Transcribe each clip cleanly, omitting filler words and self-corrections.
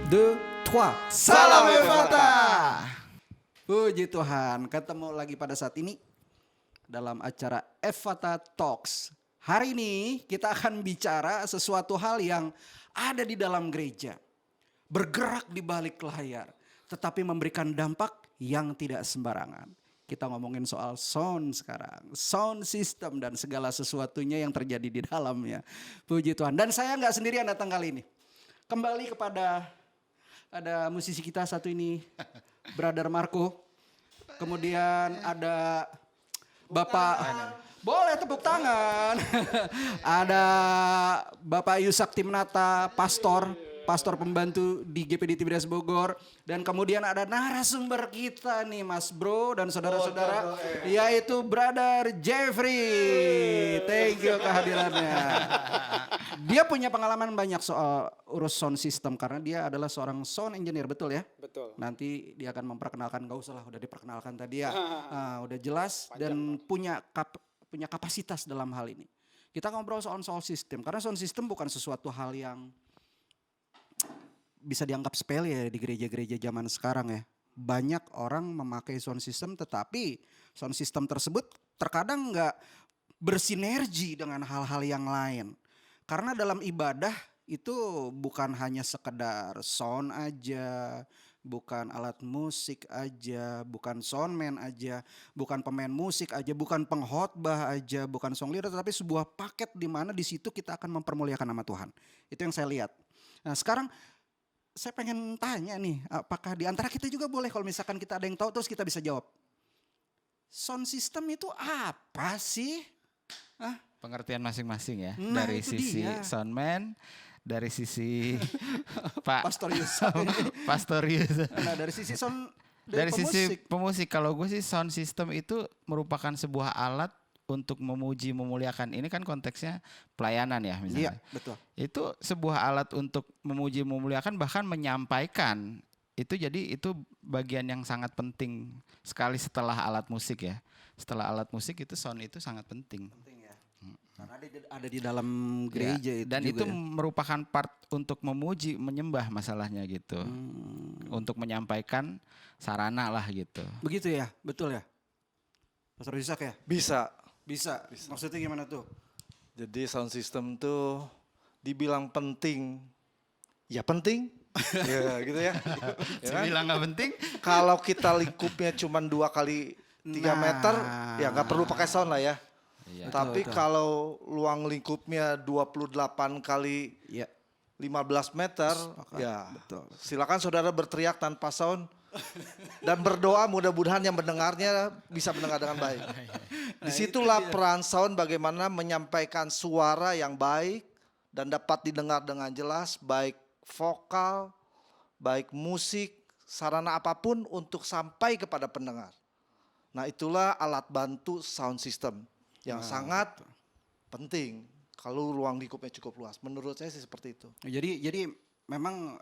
deux, trois. Salam Evata. Puji Tuhan, ketemu lagi pada saat ini dalam acara Evata Talks. Hari ini kita akan bicara sesuatu hal yang ada di dalam gereja. Bergerak di balik layar, tetapi memberikan dampak yang tidak sembarangan. Kita ngomongin soal sound sekarang, sound system dan segala sesuatunya yang terjadi di dalamnya. Puji Tuhan. Dan saya nggak sendirian datang kali ini. Kembali kepada ada musisi kita satu ini, Brother Marco. Kemudian ada Bapak, boleh tepuk tangan. Ada Bapak Yusak Timnata, pastor pembantu di GPD Tiberias Bogor. Dan kemudian ada narasumber kita nih Mas Bro dan saudara-saudara, yaitu Brother Jeffrey. Thank you kehadirannya. Dia punya pengalaman banyak soal urus sound system karena dia adalah seorang sound engineer, betul ya? Betul. Nanti dia akan memperkenalkan, gak usah lah udah diperkenalkan tadi ya. Udah jelas dan punya kapasitas dalam hal ini. Kita ngobrol soal sound system karena sound system bukan sesuatu hal yang bisa dianggap sepele ya di gereja-gereja zaman sekarang ya. Banyak orang memakai sound system tetapi sound system tersebut terkadang gak bersinergi dengan hal-hal yang lain. Karena dalam ibadah itu bukan hanya sekedar sound aja, bukan alat musik aja, bukan soundman aja, bukan pemain musik aja, bukan pengkhotbah aja, bukan song leader, tapi sebuah paket di mana di situ kita akan mempermuliakan nama Tuhan. Itu yang saya lihat. Nah, sekarang saya pengen tanya nih, apakah di antara kita juga boleh kalau misalkan kita ada yang tahu terus kita bisa jawab. Sound system itu apa sih? Pengertian masing-masing ya, Nah, dari itu sisi dia. soundman, dari sisi Pak Pastor Yusak. Pastorius. Nah, dari sisi sound Dari sisi pemusik. pemusik, kalau gue sih sound system itu merupakan sebuah alat untuk memuji memuliakan. Ini kan konteksnya pelayanan ya Iya, misalnya. betul. Itu sebuah alat untuk memuji memuliakan bahkan menyampaikan. Itu bagian yang sangat penting sekali setelah alat musik ya. Setelah alat musik itu sound itu sangat penting. Penting ya. Karena ada di dalam gereja Ya, itu dan juga itu ya. merupakan part untuk memuji, menyembah masalahnya gitu. Untuk menyampaikan sarana lah gitu. Begitu ya, betul ya. Pastor Yusak ya? Bisa. Bisa. Maksudnya gimana tuh? Jadi sound system tuh dibilang penting. Ya penting. Ya gitu ya. Ya kan? Bilang nggak penting? Kalau kita lingkupnya cuma 2 kali 3 meter, ya nggak perlu pakai sound lah ya. Iya. Tapi betul. kalau luang lingkupnya 28 kali Iya. 15 meter, Sepakat. ya Betul. silakan saudara berteriak tanpa sound. Dan berdoa mudah-mudahan yang mendengarnya bisa mendengar dengan baik. Disitulah peran sound bagaimana menyampaikan suara yang baik dan dapat didengar dengan jelas, baik vokal, baik musik, sarana apapun untuk sampai kepada pendengar. Nah itulah alat bantu sound system yang sangat penting kalau ruang lingkupnya cukup luas. Menurut saya sih seperti itu. Jadi memang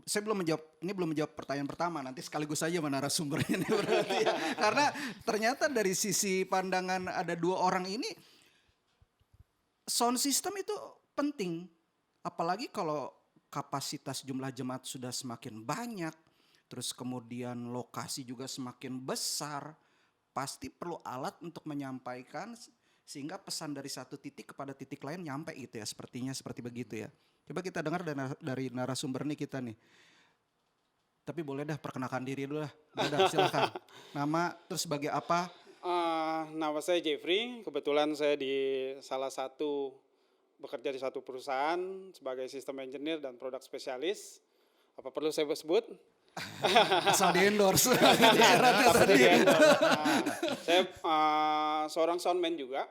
saya belum menjawab pertanyaan pertama, nanti sekaligus saja sama narasumbernya nih berarti ya. Karena ternyata dari sisi pandangan ada 2 orang ini sound system itu penting. Apalagi kalau kapasitas jumlah jemaat sudah semakin banyak, terus kemudian lokasi juga semakin besar, pasti perlu alat untuk menyampaikan sehingga pesan dari satu titik kepada titik lain nyampe gitu ya, sepertinya seperti begitu ya. Coba kita dengar dari narasumber nih kita nih. Tapi boleh dah perkenalkan diri dulu lah. Udah silakan. Nama terus sebagai apa? Nama saya Jeffrey, kebetulan saya bekerja di satu perusahaan sebagai sistem engineer dan produk spesialis. Apa perlu saya sebut? Asal di endorse. Saya seorang soundman juga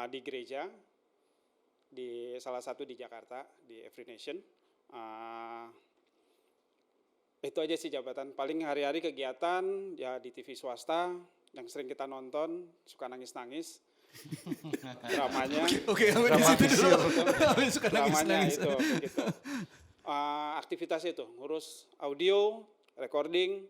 di gereja, di salah satu di Jakarta, di Every Nation. Itu aja sih jabatan. Paling hari-hari kegiatan ya di TV swasta yang sering kita nonton, suka nangis-nangis. Dramanya. Oke, sampai di situ dulu. Sampai suka Dramanya nangis-nangis. itu begitu. Aktivitasnya itu ngurus audio, recording,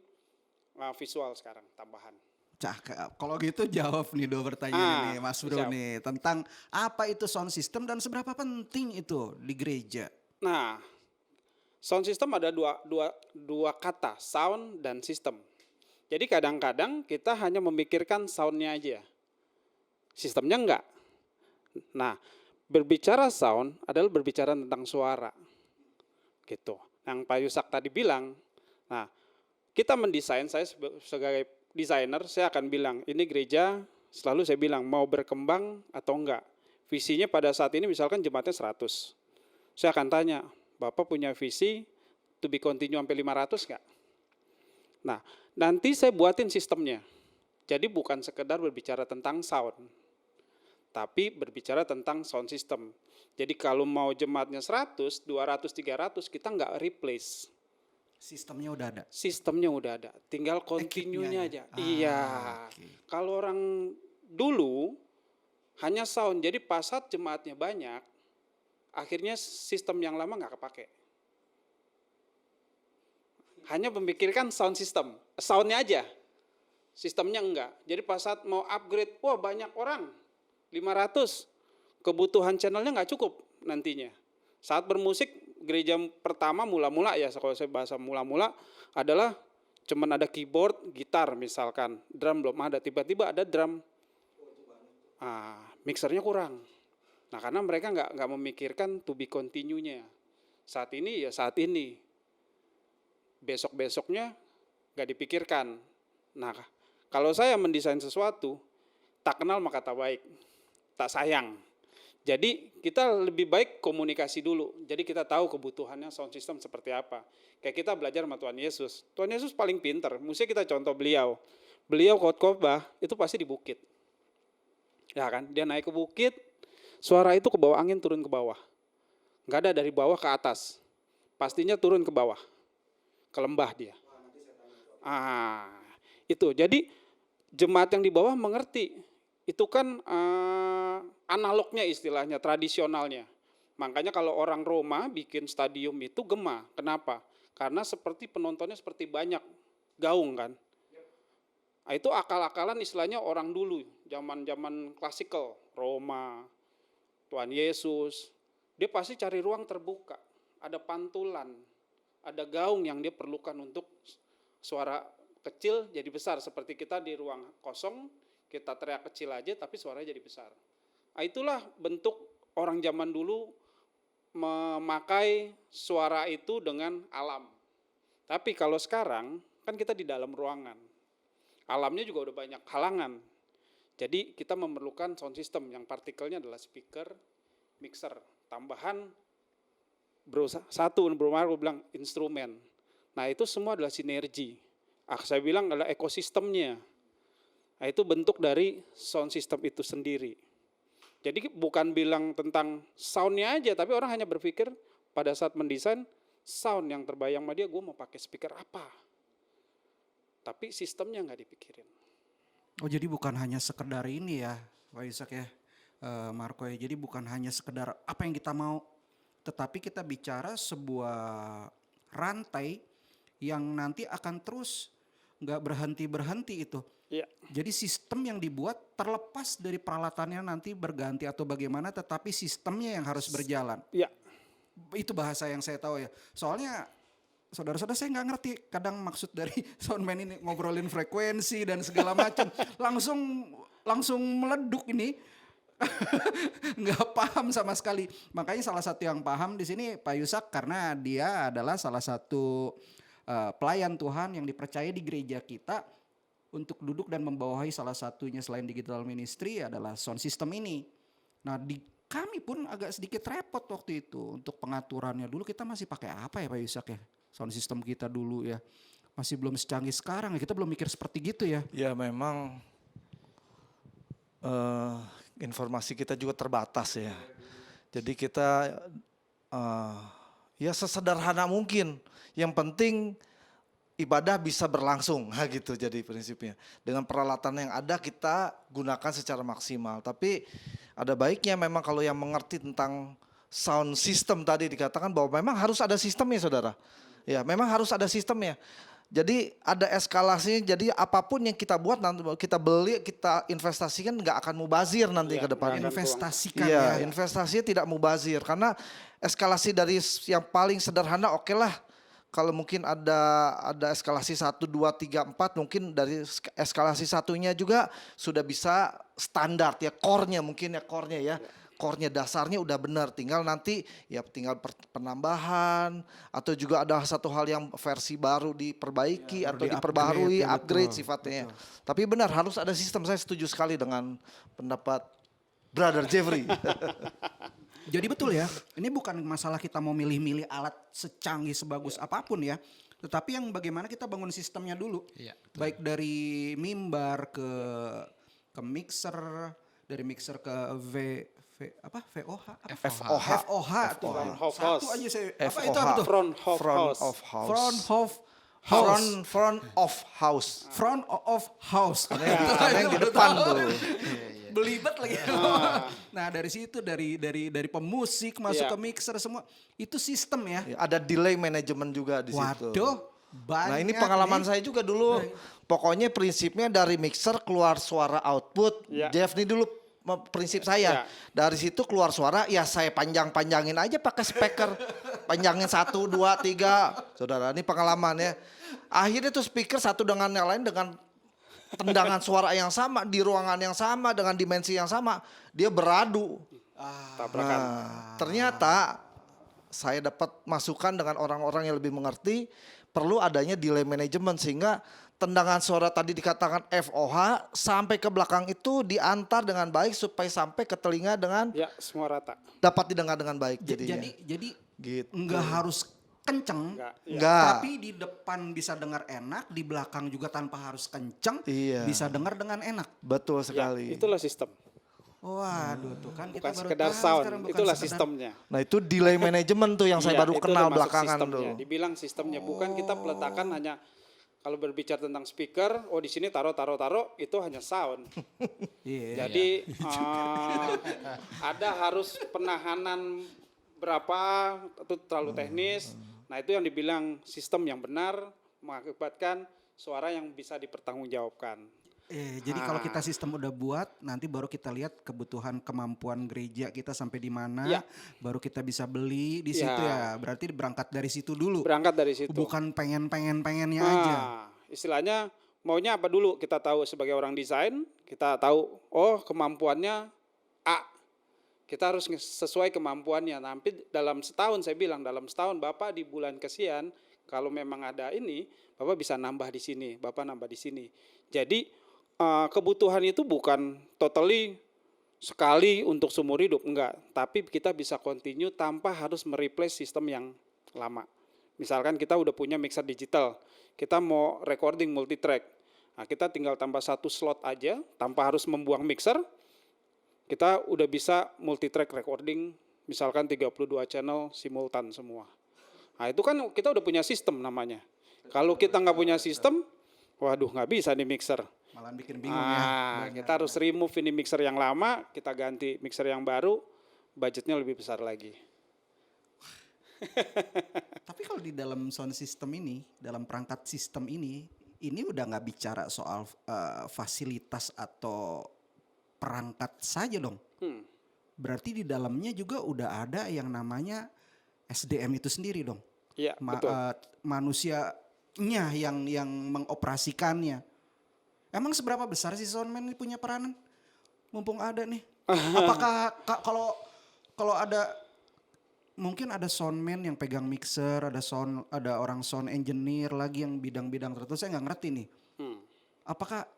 visual sekarang tambahan. Cakep. Kalau gitu jawab nih 2 pertanyaan nih Mas Bro siap. nih. Tentang apa itu sound system dan seberapa penting itu di gereja. Nah, Sound system ada dua kata, sound dan system. Jadi kadang-kadang kita hanya memikirkan soundnya aja, sistemnya enggak. Nah, berbicara sound adalah berbicara tentang suara, gitu. Yang Pak Yusak tadi bilang, nah kita mendesain, saya sebagai desainer, saya akan bilang, ini gereja selalu saya bilang mau berkembang atau enggak. Visinya pada saat ini misalkan jemaatnya 100. Saya akan tanya, Bapak punya visi to be continue sampai 500 enggak? Nah, nanti saya buatin sistemnya. Jadi bukan sekedar berbicara tentang sound, tapi berbicara tentang sound system. Jadi kalau mau jemaatnya 100, 200, 300, kita enggak replace. Sistemnya udah ada. Sistemnya udah ada, tinggal continue-nya aja. Iya. Okay. Kalau orang dulu hanya sound, jadi pas saat jemaatnya banyak, akhirnya sistem yang lama nggak kepake. Hanya memikirkan sound system, soundnya aja, sistemnya enggak. Jadi pas saat mau upgrade, wah banyak orang, 500, kebutuhan channelnya nggak cukup nantinya. Saat bermusik, gereja pertama mula-mula ya, kalau saya bahasa mula-mula adalah cuman ada keyboard, gitar misalkan, drum belum ada, tiba-tiba ada drum, mixernya kurang. Nah karena mereka nggak memikirkan to be continue-nya. Saat ini ya saat ini, besok-besoknya nggak dipikirkan. Nah kalau saya mendesain sesuatu, tak kenal maka tak baik, tak sayang. Jadi kita lebih baik komunikasi dulu. Jadi kita tahu kebutuhannya sound system seperti apa. Kayak kita belajar sama Tuhan Yesus. Tuhan Yesus paling pintar. Mesti kita contoh beliau. Beliau khotbah itu pasti di bukit. Ya kan? Dia naik ke bukit, suara itu ke bawah angin turun ke bawah. Enggak ada dari bawah ke atas. Pastinya turun ke bawah. Ke lembah dia. Itu. Jadi jemaat yang di bawah mengerti. Itu kan analognya istilahnya, tradisionalnya. Makanya kalau orang Roma bikin stadium itu gema. Kenapa? Karena seperti penontonnya seperti banyak gaung kan. Nah, itu akal-akalan istilahnya orang dulu, zaman-zaman klasikal, Roma, Tuhan Yesus. Dia pasti cari ruang terbuka, ada pantulan, ada gaung yang dia perlukan untuk suara kecil jadi besar. Seperti kita di ruang kosong, kita teriak kecil aja tapi suaranya jadi besar. Nah, itulah bentuk orang zaman dulu memakai suara itu dengan alam. Tapi kalau sekarang kan kita di dalam ruangan. Alamnya juga udah banyak halangan. Jadi kita memerlukan sound system yang partikelnya adalah speaker, mixer, tambahan satu Bro bilang instrumen. Nah, itu semua adalah sinergi. Saya bilang adalah ekosistemnya. Nah, itu bentuk dari sound system itu sendiri. Jadi bukan bilang tentang soundnya aja, tapi orang hanya berpikir pada saat mendesain sound yang terbayang sama dia, gue mau pakai speaker apa. Tapi sistemnya nggak dipikirin. Oh jadi bukan hanya sekedar ini ya Pak Yusak ya, Marco ya. Jadi bukan hanya sekedar apa yang kita mau, tetapi kita bicara sebuah rantai yang nanti akan terus nggak berhenti itu. Ya. Jadi sistem yang dibuat terlepas dari peralatannya nanti berganti atau bagaimana, tetapi sistemnya yang harus berjalan. Ya. Itu bahasa yang saya tahu ya. Soalnya saudara-saudara saya nggak ngerti kadang maksud dari soundman ini ngobrolin frekuensi dan segala macam. langsung meleduk ini. Nggak paham sama sekali. Makanya salah satu yang paham di sini Pak Yusak karena dia adalah salah satu pelayan Tuhan yang dipercaya di gereja kita untuk duduk dan membawahi salah satunya selain digital ministry adalah sound system ini. Nah kami pun agak sedikit repot waktu itu untuk pengaturannya. Dulu kita masih pakai apa ya Pak Yusak ya? Sound system kita dulu ya. Masih belum secanggih sekarang ya. Kita belum mikir seperti gitu ya. Ya memang informasi kita juga terbatas ya. Jadi kita ya sesederhana mungkin. Yang penting ibadah bisa berlangsung, gitu jadi prinsipnya. Dengan peralatan yang ada kita gunakan secara maksimal. Tapi ada baiknya memang kalau yang mengerti tentang sound system tadi dikatakan bahwa memang harus ada sistemnya saudara. Ya memang harus ada sistemnya. Jadi ada eskalasinya. Jadi apapun yang kita buat nanti kita beli, kita investasikan nggak akan mubazir nanti Iya, ke depannya. nggak akan Investasikan Iya, ya. investasinya tidak mubazir karena eskalasi dari yang paling sederhana oke lah. Kalau mungkin ada eskalasi 1, 2, 3, 4 mungkin dari eskalasi satunya juga sudah bisa standar ya core-nya mungkin ya core-nya ya. Core-nya dasarnya udah benar, tinggal nanti ya tinggal penambahan atau juga ada satu hal yang versi baru diperbaiki Ya, atau baru diperbaharui, di-upgrade, ya, upgrade betul, sifatnya. Tapi benar harus ada sistem. Saya setuju sekali dengan pendapat Brother Jeffrey. Jadi betul ya, ini bukan masalah kita mau milih-milih alat secanggih sebagus apapun ya. Tetapi yang bagaimana kita bangun sistemnya dulu. Iya, betul. Baik dari mimbar ke mixer, dari mixer ke VOH apa? FOH. FOH tuh. Front of Satu house. aja saya FOH. itu apa tuh? Front of house. of house. Front of house. Front of house. Front of house. Karena yang di depan tuh. Belibet lagi. Nah dari situ dari pemusik masuk Iya. ke mixer semua itu sistem ya. Ya, ada delay management juga di situ. Waduh, banyak. Nah ini pengalaman nih. saya juga dulu. Pokoknya prinsipnya dari mixer keluar suara output. Ya. Jeff ini dulu prinsip saya. Ya. Dari situ keluar suara ya saya panjangin aja pakai speaker. Panjangin 1, 2, 3. Saudara ini pengalaman ya. Akhirnya tuh speaker satu dengan yang lain dengan tendangan suara yang sama di ruangan yang sama dengan dimensi yang sama. Dia beradu. Tabrakan. Nah, ternyata saya dapat masukan dengan orang-orang yang lebih mengerti perlu adanya delay management sehingga tendangan suara tadi dikatakan FOH sampai ke belakang itu diantar dengan baik supaya sampai ke telinga dengan Ya, semua rata. dapat didengar dengan baik jadinya. Jadi Gitu. nggak harus kenceng. Enggak. Enggak. Tapi di depan bisa dengar enak, di belakang juga tanpa harus kenceng, Iya. bisa dengar dengan enak. Betul Ya, sekali. itulah sistem. Waduh tuh kan Bukan kita baru sekedar tahu sound, sekarang, bukan itulah sekedar- sistemnya. Nah itu delay management tuh yang saya Iya, baru itu kenal udah masuk belakangan sistemnya. tuh. Dibilang sistemnya, bukan kita peletakan hanya kalau berbicara tentang speaker, oh di sini taruh, itu hanya sound. Iya. Jadi ada harus penahanan berapa itu terlalu teknis. Nah itu yang dibilang sistem yang benar mengakibatkan suara yang bisa dipertanggungjawabkan. Jadi kalau kita sistem udah buat, nanti baru kita lihat kebutuhan kemampuan gereja kita sampai di mana, Ya. baru kita bisa beli di Ya. situ ya. Berarti berangkat dari situ dulu, Berangkat dari situ. bukan pengennya aja. Istilahnya maunya apa dulu, kita tahu sebagai orang desain, kita tahu oh kemampuannya A. Kita harus sesuai kemampuannya. Nanti dalam setahun, saya bilang dalam setahun Bapak di bulan kesian, kalau memang ada ini, Bapak bisa nambah di sini, Bapak nambah di sini. Jadi kebutuhan itu bukan totally sekali untuk seumur hidup, enggak. Tapi kita bisa continue tanpa harus mereplace sistem yang lama. Misalkan kita udah punya mixer digital, kita mau recording multitrack. Nah, kita tinggal tambah 1 slot aja tanpa harus membuang mixer. Kita udah bisa multitrack recording, misalkan 32 channel simultan semua. Nah, itu kan kita udah punya sistem namanya. Kalau kita nggak punya sistem, waduh nggak bisa nih mixer. Malah bikin bingung ya. Kita harus remove ini mixer yang lama, kita ganti mixer yang baru, budgetnya lebih besar lagi. Tapi kalau di dalam sound system ini, dalam perangkat sistem ini udah nggak bicara soal fasilitas atau perangkat saja dong. Berarti di dalamnya juga udah ada yang namanya SDM itu sendiri dong. Iya, betul. Manusianya yang mengoperasikannya. Emang seberapa besar sih soundman ini punya peranan? Mumpung ada nih. Apakah kalau ada mungkin ada soundman yang pegang mixer, ada orang sound engineer lagi yang bidang-bidang tertentu, saya nggak ngerti nih. Apakah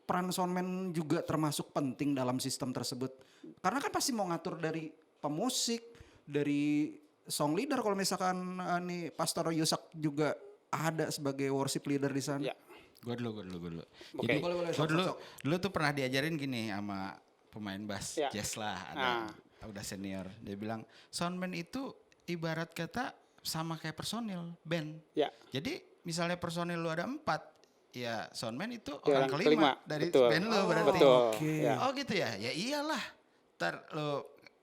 peran soundman juga termasuk penting dalam sistem tersebut? Karena kan pasti mau ngatur dari pemusik, dari song leader kalau misalkan nih Pastor Yusak juga ada sebagai worship leader di sana. Ya. Gue dulu. Oke. Jadi Boleh, gue sok. dulu tuh pernah diajarin gini sama pemain bass Ya. jazz lah, udah senior. Dia bilang soundman itu ibarat kata sama kayak personil band. Ya. Jadi misalnya personil lu ada 4, ya soundman itu Ya, orang orang kelima kelima. dari Betul. band lu berarti. Betul. Oke. Ya. Oh gitu ya, ya iyalah. Lu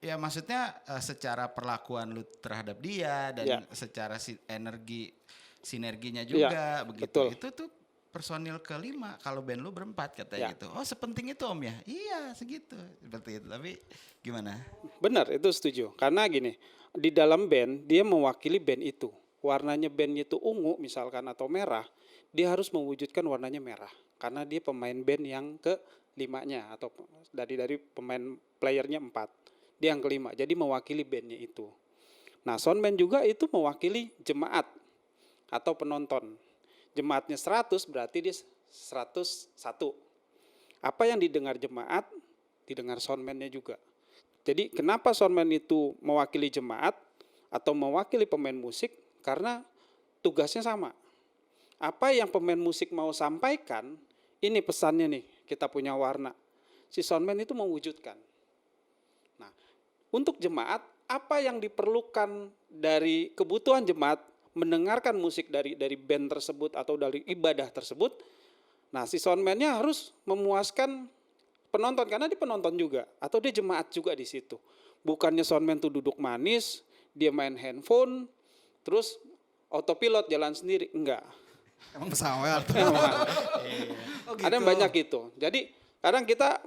ya maksudnya secara perlakuan lu terhadap dia dan Ya. secara energi sinerginya Iya, juga begitu. betul. Itu tuh personil kelima kalau band lu berempat katanya Ya. gitu. Oh sepenting itu Om ya? Iya segitu seperti itu. Tapi gimana? Benar, itu setuju. Karena gini, di dalam band dia mewakili band itu. Warnanya band itu ungu misalkan atau merah, dia harus mewujudkan warnanya merah. Karena dia pemain band yang kelimanya atau dari pemain playernya 4. Dia yang kelima, jadi mewakili bandnya itu. Nah soundman juga itu mewakili jemaat atau penonton. Jemaatnya 100 berarti dia 101. Apa yang didengar jemaat, didengar soundman-nya juga. Jadi kenapa soundman itu mewakili jemaat atau mewakili pemain musik? Karena tugasnya sama. Apa yang pemain musik mau sampaikan, ini pesannya nih, kita punya warna. Si soundman itu mewujudkan. Nah, untuk jemaat, apa yang diperlukan dari kebutuhan jemaat mendengarkan musik dari band tersebut atau dari ibadah tersebut? Nah, si soundman-nya harus memuaskan penonton karena dia penonton juga atau dia jemaat juga di situ. Bukannya soundman tuh duduk manis, dia main handphone, terus autopilot jalan sendiri, enggak. Emang pesawat. Oh, gitu. Ada yang banyak gitu. Jadi kadang kita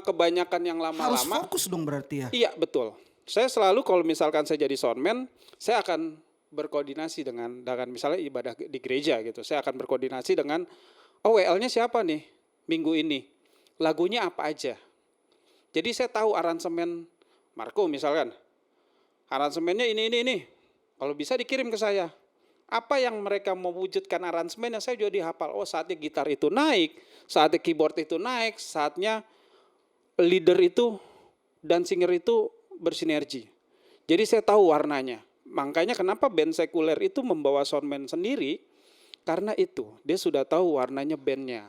kebanyakan yang Harus lama-lama. fokus dong berarti ya. Iya betul. Saya selalu kalau misalkan saya jadi soundman, saya akan berkoordinasi dengan misalnya ibadah di gereja gitu. Saya akan berkoordinasi dengan WL-nya siapa nih minggu ini, lagunya apa aja. Jadi saya tahu aransemen Marco misalkan, aransemennya ini. Kalau bisa dikirim ke saya. Apa yang mereka mewujudkan aransemennya saya juga dihafal. Oh saatnya gitar itu naik, saatnya keyboard itu naik, saatnya leader itu dan singer itu bersinergi. Jadi saya tahu warnanya. Makanya kenapa band sekuler itu membawa soundman sendiri, karena itu dia sudah tahu warnanya bandnya.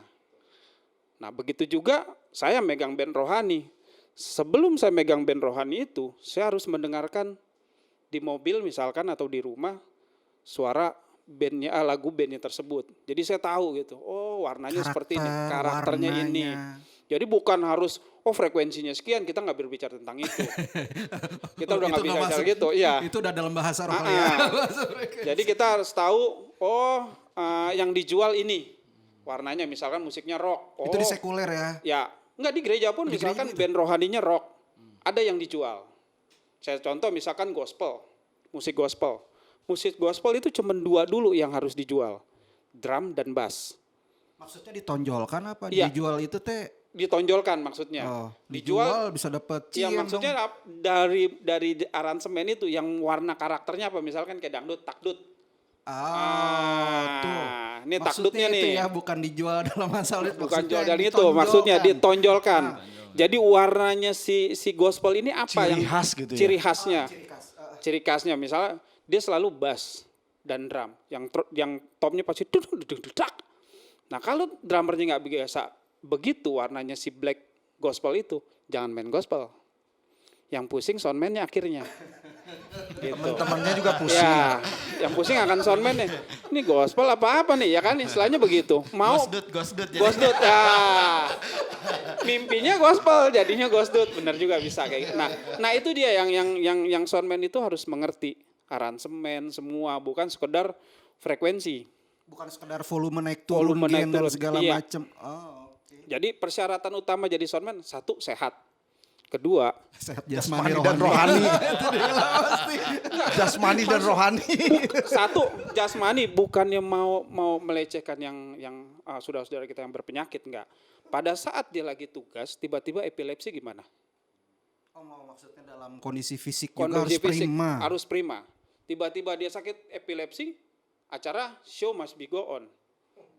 Nah begitu juga saya megang band rohani. Sebelum saya megang band rohani itu, saya harus mendengarkan di mobil misalkan atau di rumah suara bandnya, lagu bandnya tersebut. Jadi saya tahu gitu, oh warnanya seperti ini, karakternya warnanya. ini. Jadi bukan harus, frekuensinya sekian, kita nggak berbicara tentang itu. Kita udah nggak bicara gitu, iya. Itu udah dalam bahasa rohani. Jadi kita harus tahu, yang dijual ini warnanya, misalkan musiknya rock. Itu di sekuler ya. Ya, nggak di gereja pun, Di misalkan gereja band rohaninya rock, ada yang dijual. Saya contoh misalkan gospel, musik gospel. Musik gospel itu cuma 2 dulu yang harus dijual, drum dan bass. Maksudnya ditonjolkan apa? Iya. Dijual itu teh? Ditonjolkan maksudnya. Oh, dijual bisa dapat Ya cian maksudnya dong. dari aransemen itu yang warna karakternya apa, misalkan kayak dangdut, takdut. Tuh. Ini Maksudnya takdutnya itu nih. ya, bukan dijual dalam masalah itu. Bukan Maksudnya jual dan itu, ditonjolkan. maksudnya ditonjolkan. Jadi warnanya si gospel ini apa Ciri yang khas gitu ya? Ciri khasnya. Ciri khas. Ciri khasnya misalnya dia selalu bass dan drum. Yang topnya pasti duduk. Nah kalau drummernya nggak biasa begitu warnanya si black gospel itu, jangan main gospel. Yang pusing soundman-nya akhirnya. Gitu. Teman-temannya juga pusing. Ya, yang pusing akan soundman-nya. Ini gospel apa ya kan? Istilahnya begitu. Mau Gosdut jadi. gosdut ya. Mimpinya gospel, jadinya gosdut. Benar juga bisa kayak gitu. Nah itu dia yang soundman itu harus mengerti aransemen semua, bukan sekedar frekuensi. Bukan sekedar volume naik turun, Volume naik gain dan turun. segala Iya. macam. Oh, oke. Jadi persyaratan utama jadi soundman, 1 sehat. Kedua, Sehat Jasmani jasmani dan rohani. Jasmani dan rohani. 1 jasmani, bukannya mau melecehkan yang saudara-saudara kita yang berpenyakit, enggak. Pada saat dia lagi tugas, tiba-tiba epilepsi gimana? Oh, maksudnya dalam kondisi fisik juga Kondisi harus fisik prima. harus prima. Tiba-tiba dia sakit epilepsi, acara show must be go on.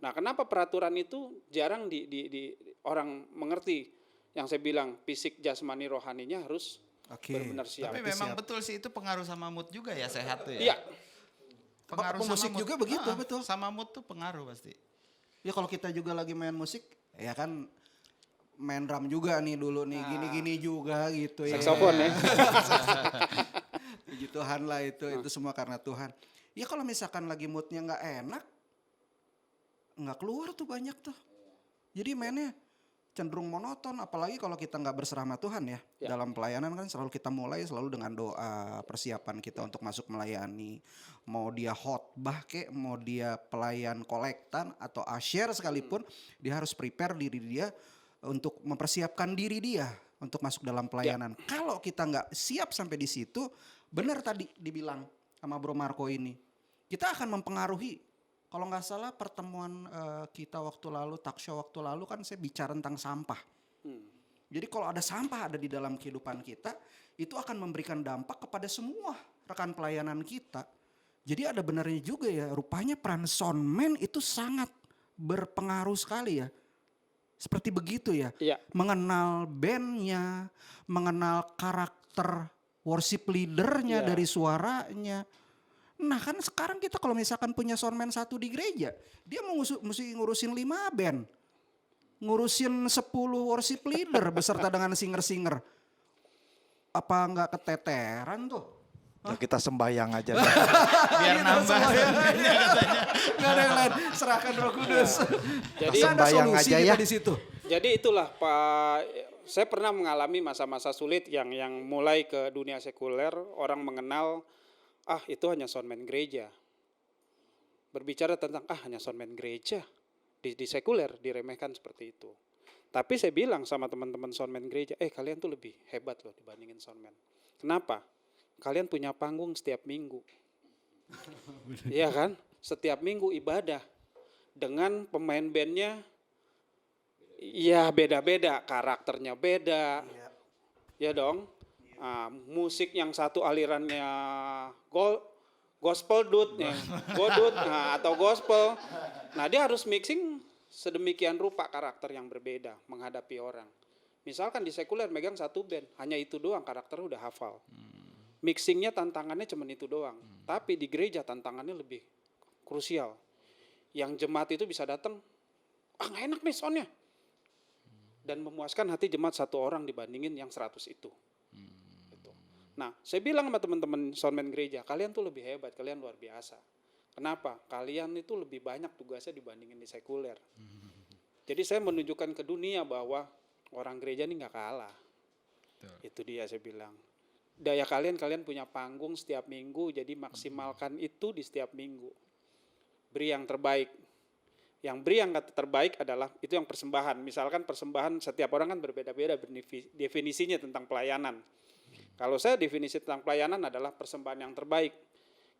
Nah, kenapa peraturan itu jarang di orang mengerti? Yang saya bilang fisik, jasmani, rohaninya harus Oke. benar-benar siap. Tapi memang betul sih itu pengaruh sama mood juga ya sehat tuh ya. Iya, Pengaruh Pemusik sama mood. juga begitu, betul. Sama mood tuh pengaruh pasti. Ya kalau kita juga lagi main musik, ya kan main drum juga nih dulu nih, gini-gini juga gitu ya. saksofon ya. Puji Tuhan lah itu semua karena Tuhan. Ya kalau misalkan lagi moodnya nggak enak, nggak keluar tuh banyak tuh. Jadi mainnya cenderung monoton, apalagi kalau kita nggak berserah sama Tuhan ya. Ya. Dalam pelayanan kan selalu kita mulai selalu dengan doa, persiapan kita untuk masuk melayani. Mau dia khotbah kek, mau dia pelayan kolektan atau asyir sekalipun, dia harus prepare diri dia untuk mempersiapkan diri dia untuk masuk dalam pelayanan. Kalau kita nggak siap sampai di situ, benar tadi dibilang sama Bro Marco ini, kita akan mempengaruhi. Kalau nggak salah pertemuan kita waktu lalu, talk show waktu lalu kan saya bicara tentang sampah. Jadi kalau ada sampah ada di dalam kehidupan kita, itu akan memberikan dampak kepada semua rekan pelayanan kita. Jadi ada benarnya juga ya, rupanya peran soundman itu sangat berpengaruh sekali ya. Seperti begitu ya, Iya. mengenal bandnya, mengenal karakter worship leadernya Iya. dari suaranya. Nah kan sekarang kita kalau misalkan punya soundman 1 di gereja, dia mesti ngurusin 5 band. Ngurusin 10 worship leader beserta dengan singer-singer. Apa nggak keteteran tuh? Ya, kita sembahyang aja. Biar nambah. Nggak ada yang lain, serahkan Roh Kudus. Jadi Kan ada sembahyang solusi aja kita ya. di situ. Jadi itulah Pak, saya pernah mengalami masa-masa sulit yang mulai ke dunia sekuler, orang mengenal itu hanya soundman gereja. Berbicara tentang hanya soundman gereja. Di sekuler diremehkan seperti itu. Tapi saya bilang sama teman-teman soundman gereja, kalian tuh lebih hebat loh dibandingin soundman. Kenapa? Kalian punya panggung setiap minggu. Iya kan? Setiap minggu ibadah. Dengan pemain bandnya, ya beda-beda, karakternya beda. Ya dong. Musik yang satu alirannya gospel godut atau gospel. Nah dia harus mixing sedemikian rupa karakter yang berbeda menghadapi orang. Misalkan di sekuler megang 1 band, hanya itu doang karakternya udah hafal. Mixingnya tantangannya cuma itu doang. Tapi di gereja tantangannya lebih krusial. Yang jemaat itu bisa datang, nggak enak nih soundnya. Dan memuaskan hati jemaat 1 orang dibandingin yang 100 itu. Gitu. Nah, saya bilang sama teman-teman soundman gereja, kalian tuh lebih hebat, kalian luar biasa. Kenapa? Kalian itu lebih banyak tugasnya dibandingin di sekuler. Jadi saya menunjukkan ke dunia bahwa orang gereja ini nggak kalah. Itu dia saya bilang. Daya kalian punya panggung setiap minggu, jadi maksimalkan itu di setiap minggu. Beri yang terbaik. Yang beri yang terbaik adalah itu yang persembahan. Misalkan persembahan setiap orang kan berbeda-beda definisinya tentang pelayanan. Kalau saya definisi tentang pelayanan adalah persembahan yang terbaik.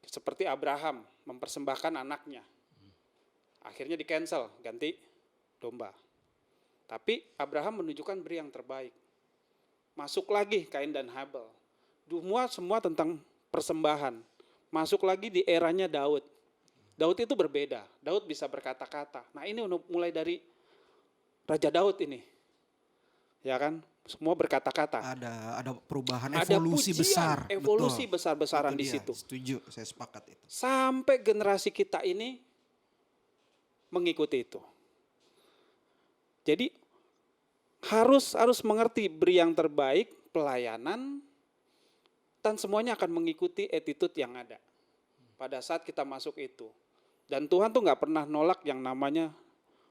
Seperti Abraham mempersembahkan anaknya. Akhirnya di cancel, ganti domba. Tapi Abraham menunjukkan beri yang terbaik. Masuk lagi Kain dan Habel. Semua tentang persembahan. Masuk lagi di eranya Daud. Daud itu berbeda. Daud bisa berkata-kata. Nah ini mulai dari Raja Daud ini. Ya kan? Semua berkata-kata. Ada perubahan, Ada evolusi pujian, besar. evolusi Betul. besar-besaran Itu di dia, situ. Setuju, saya sepakat itu. Sampai generasi kita ini mengikuti itu. Jadi harus mengerti beri yang terbaik, pelayanan, dan semuanya akan mengikuti attitude yang ada pada saat kita masuk itu. Dan Tuhan tuh nggak pernah nolak yang namanya,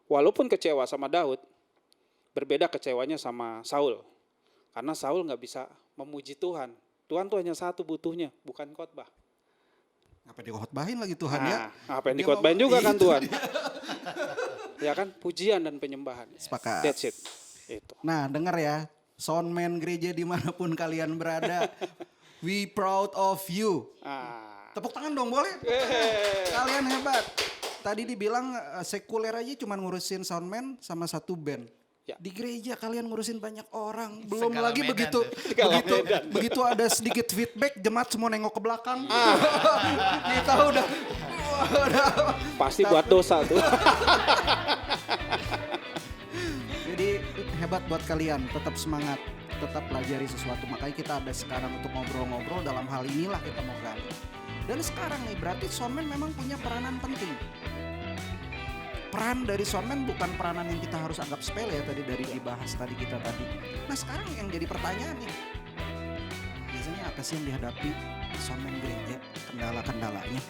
walaupun kecewa sama Daud, berbeda kecewanya sama Saul. Karena Saul nggak bisa memuji Tuhan. Tuhan tuh hanya satu butuhnya, bukan khotbah. Apa dikhotbahin lagi Tuhan ya? Apa yang Dia dikhotbahin ngomong, juga kan itu Tuhan. dia. Ya kan, pujian dan penyembahan. Sepakat. That's it. Itu. Nah dengar ya, soundman gereja dimanapun kalian berada, we proud of you. Tepuk tangan dong boleh? Kalian hebat. Tadi dibilang sekuler aja cuma ngurusin soundman sama 1 band. Ya. Di gereja kalian ngurusin banyak orang. Belum Segala lagi medan begitu begitu ada sedikit feedback jemaat semua nengok ke belakang. Kita udah Pasti buat dosa tuh. Jadi hebat buat kalian, tetap semangat, tetap pelajari sesuatu. Makanya kita ada sekarang untuk ngobrol-ngobrol, dalam hal inilah kita mau gali. Dan sekarang nih berarti soundman memang punya peranan penting. Peran dari soundman bukan peranan yang kita harus anggap sepele ya tadi dari dibahas tadi kita tadi. Nah sekarang yang jadi pertanyaan nih, biasanya apa sih yang dihadapi soundman gereja, kendala-kendalanya?